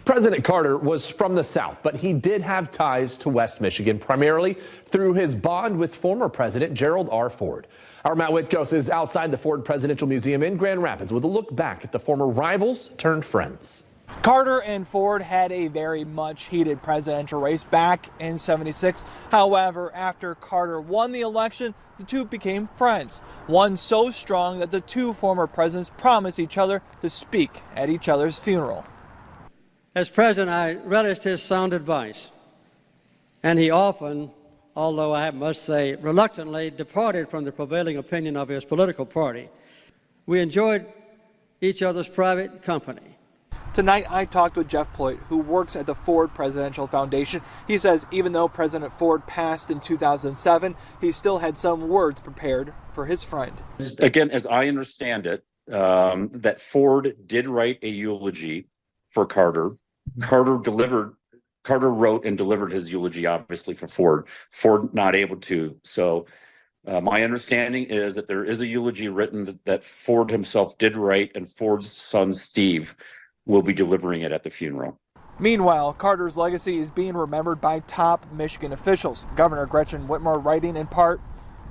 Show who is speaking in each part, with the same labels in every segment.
Speaker 1: President Carter was from the South, but he did have ties to West Michigan, primarily through his bond with former President Gerald R. Ford. Our Matt Witkos is outside the Ford Presidential Museum in Grand Rapids with a look back at the former rivals turned friends.
Speaker 2: Carter and Ford had a very much heated presidential race back in '76. However, after Carter won the election, the two became friends. One so strong that the two former presidents promised each other to speak at each other's funeral.
Speaker 3: As president, I relished his sound advice, and he often, although I must say reluctantly, departed from the prevailing opinion of his political party. We enjoyed each other's private company.
Speaker 2: Tonight, I talked with Jeff Ployt, who works at the Ford Presidential Foundation. He says even though President Ford passed in 2007, he still had some words prepared for his friend.
Speaker 4: Again, as I understand it, that Ford did write a eulogy for Carter. Carter wrote and delivered his eulogy, obviously, for Ford. Ford not able to. So my understanding is that there is a eulogy written that Ford himself did write, and Ford's son, Steve, will be delivering it at the funeral.
Speaker 2: Meanwhile, Carter's legacy is being remembered by top Michigan officials. Governor Gretchen Whitmer writing in part,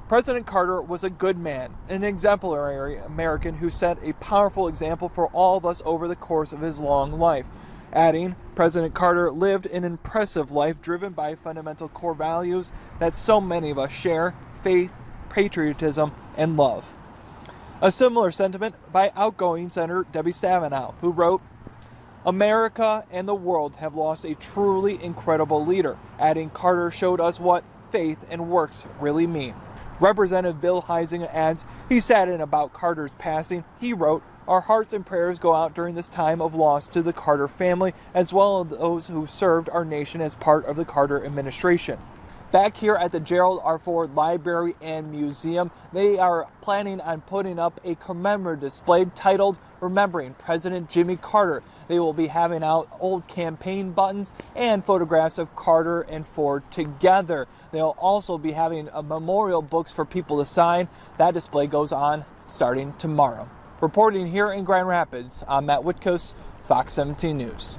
Speaker 2: President Carter was a good man, an exemplary American who set a powerful example for all of us over the course of his long life. Adding, President Carter lived an impressive life driven by fundamental core values that so many of us share: faith, patriotism, and love. A similar sentiment by outgoing Senator Debbie Stabenow, who wrote, America and the world have lost a truly incredible leader, adding Carter showed us what faith and works really mean. Representative Bill Heisinger adds, he saddened about Carter's passing. He wrote, our hearts and prayers go out during this time of loss to the Carter family, as well as those who served our nation as part of the Carter administration. Back here at the Gerald R. Ford Library and Museum, they are planning on putting up a commemorative display titled Remembering President Jimmy Carter. They will be having out old campaign buttons and photographs of Carter and Ford together. They'll also be having memorial books for people to sign. That display goes on starting tomorrow. Reporting here in Grand Rapids, I'm Matt Witkos, Fox 17 News.